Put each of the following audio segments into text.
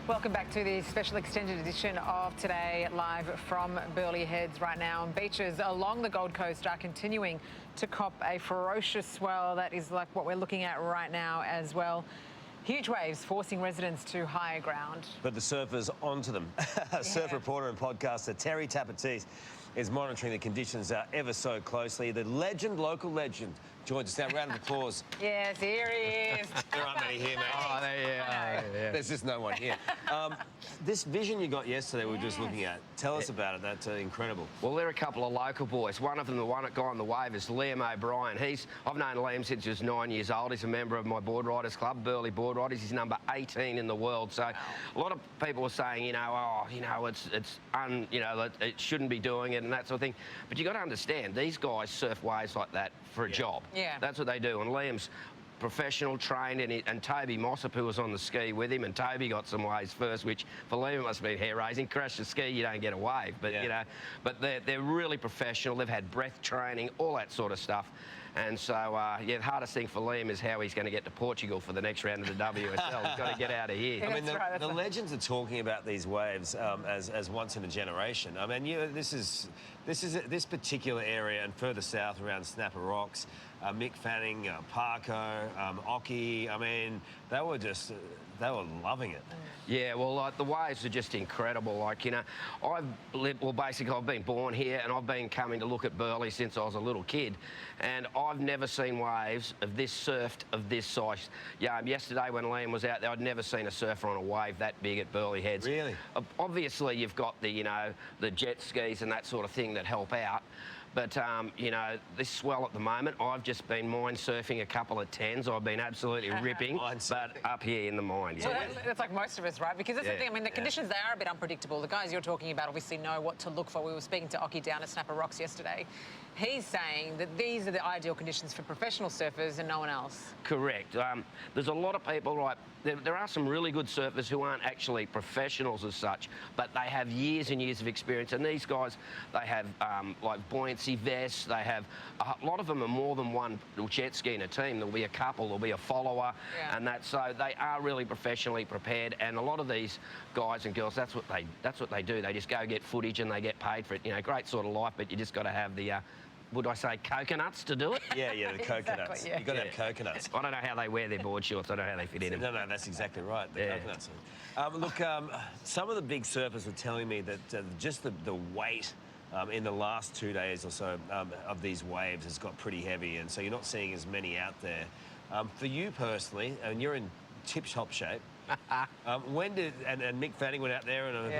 Welcome back to the special extended edition of Today, live from Burleigh Heads right now. And beaches along the Gold Coast are continuing to cop a ferocious swell. That is like what we're looking at right now as well. Huge waves forcing residents to higher ground. But the surfers onto them. Surf reporter and podcaster Tappa Teece is monitoring the conditions ever so closely. The local legend, joins us now. Round of applause. Yes, here he is. There aren't many here, mate. Oh, there you are. Yeah. There's just no one here. This vision you got yesterday we were just looking at, tell us about it. That's incredible. Well, they're a couple of local boys. One of them, the one that guy on the wave, is Liam O'Brien. I've known Liam since he was 9 years old. He's a member of my board riders club, Burleigh Board Riders. He's number 18 in the world. So a lot of people were saying, it shouldn't be doing it and that sort of thing. But you got to understand, these guys surf waves like that for a job. Yeah. That's what they do. And Liam's professional, trained, and Toby Mossop, who was on the ski with him, and Toby got some waves first, which for Liam must have been hair-raising. Crash the ski, you don't get a wave, but but they're really professional. They've had breath training, all that sort of stuff. And so, the hardest thing for Liam is how he's going to get to Portugal for the next round of the WSL. He's got to get out of here. I mean, the legends are talking about these waves as once in a generation. I mean, this particular area and further south around Snapper Rocks, Mick Fanning, Parko, Aussie. I mean, they were loving it. Yeah, well, the waves are just incredible. I've been born here and I've been coming to look at Burleigh since I was a little kid, and I've never seen waves of this surfed of this size. Yeah, yesterday when Liam was out there, I'd never seen a surfer on a wave that big at Burleigh Heads. Really? Obviously, you've got the jet skis and that sort of thing that help out. But, this swell at the moment, I've just been mind surfing a couple of 10s. I've been absolutely ripping, but up here in the mind. So that's like most of us, right? Because that's the thing. I mean, the conditions, they are a bit unpredictable. The guys you're talking about obviously know what to look for. We were speaking to Aussie down at Snapper Rocks yesterday. He's saying that these are the ideal conditions for professional surfers and no one else. Correct. There's a lot of people, like, there are some really good surfers who aren't actually professionals as such, but they have years and years of experience. And these guys, they have, like, buoyancy vests. They have, a lot of them are more than one jet ski in a team. There'll be a couple, there'll be a follower, and that. So they are really professionally prepared. And a lot of these guys and girls, that's what they do. They just go get footage and they get paid for it. Great sort of life, but you just got to have the would I say coconuts to do it? Yeah, the coconuts. Exactly, You've got to have coconuts. I don't know how they wear their board shorts. I don't know how they fit in them. No, that's exactly right, the coconuts. Look, some of the big surfers were telling me that just the weight in the last 2 days or so of these waves has got pretty heavy, and so you're not seeing as many out there. For you personally, and you're in tip-top shape, when did and Mick Fanning went out there and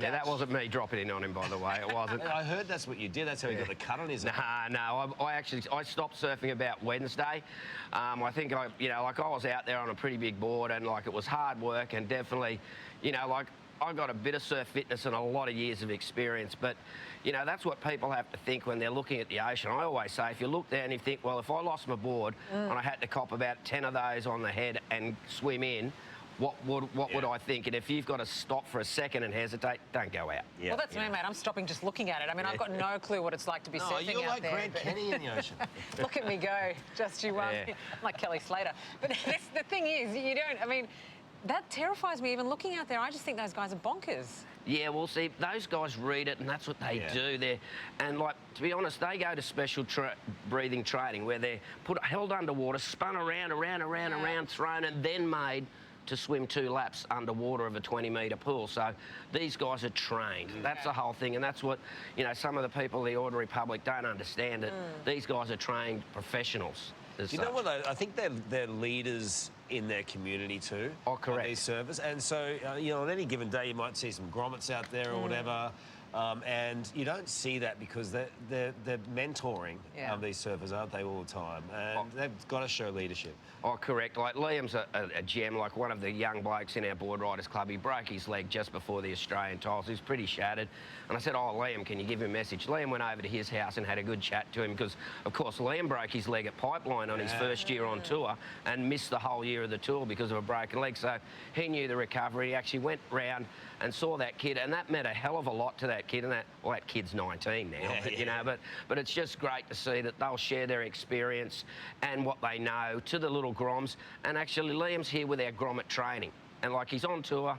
that wasn't me dropping in on him, by the way. It wasn't. I heard that's what you did. That's how he got the cut on his. No. I stopped surfing about Wednesday. I think I was out there on a pretty big board, and it was hard work, and definitely, I got a bit of surf fitness and a lot of years of experience, but that's what people have to think when they're looking at the ocean. I always say, if you look there and you think, well, if I lost my board and I had to cop about 10 of those on the head and swim in, what would I think? And if you've got to stop for a second and hesitate, don't go out. Yeah. Well, that's me, mate. I'm stopping just looking at it. I mean, I've got no clue what it's like to be surfing out there. You're like Grant Kenny in the ocean. Look at me go. Just you won't. I'm like Kelly Slater. But the thing is, that terrifies me even looking out there. I just think those guys are bonkers. Yeah, well, see, those guys read it, and that's what they do there. And, to be honest, they go to special breathing training where they're held underwater, spun around, thrown, and then made to swim 2 laps underwater of a 20-metre pool. So these guys are trained. That's the whole thing, and that's what, some of the people, the ordinary public, don't understand it. These guys are trained professionals. You know what, I think they're leaders in their community too. Oh, correct. These surfers. And so, on any given day, you might see some grommets out there or whatever. And you don't see that because they're mentoring these surfers, aren't they, all the time? And they've got to show leadership. Oh, correct. Like, Liam's a gem, like one of the young blokes in our board riders club. He broke his leg just before the Australian tiles. He was pretty shattered. And I said, oh, Liam, can you give him a message? Liam went over to his house and had a good chat to him because, of course, Liam broke his leg at Pipeline on his first year on tour and missed the whole year of the tour because of a broken leg. So he knew the recovery. He actually went round and saw that kid, and that meant a hell of a lot to that kid. And that kid's 19 now, but it's just great to see that they'll share their experience and what they know to the little groms. And actually, Liam's here with our grommet training. And like he's on tour,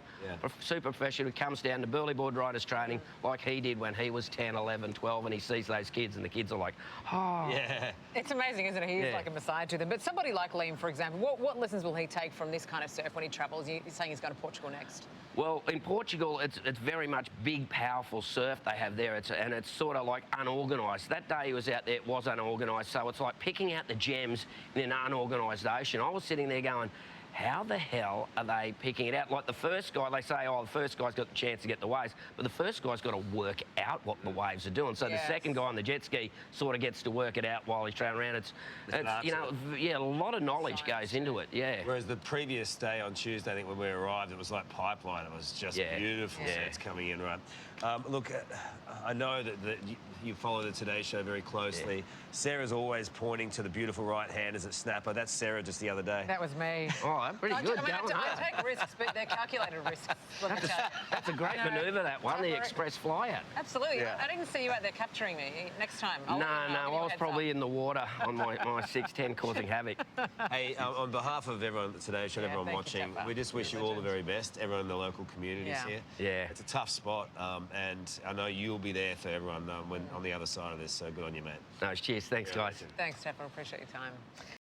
super professional, comes down to Burleigh Board Riders training like he did when he was 10, 11, 12, and he sees those kids and the kids are like, oh. Yeah. It's amazing, isn't it? He is like a messiah to them. But somebody like Liam, for example, what lessons will he take from this kind of surf when he travels? You're saying he's going to Portugal next. Well, in Portugal, it's very much big, powerful surf they have there, and it's sort of like unorganised. That day he was out there, it was unorganised, so it's like picking out the gems in an unorganised ocean. I was sitting there going, how the hell are they picking it out? Like the first guy, they say, oh, the first guy's got the chance to get the waves, but the first guy's got to work out what the waves are doing. So the second guy on the jet ski sort of gets to work it out while he's trailing around. It's you know, a lot of knowledge goes into it, Whereas the previous day on Tuesday, I think when we arrived, it was like pipeline. It was just beautiful sets coming in, right? Look, I know that you follow the Today Show very closely. Sarah's always pointing to the beautiful right-handers at Snapper. That's Sarah just the other day. That was me. Oh, that's pretty good. I take risks, but they're calculated risks. That's a great manoeuvre, that one, the express flyout. Absolutely. I didn't see you out there capturing me. Next time. No, I was probably in the water on my 6'10", causing havoc. Hey, on behalf of everyone at Today Show, everyone watching, we just wish you all the very best, everyone in the local communities here. Yeah. It's a tough spot, and I know you'll be there for everyone when on the other side of this, so good on you, mate. No, cheers. Thanks, guys. Thanks, Tappa. Appreciate your time.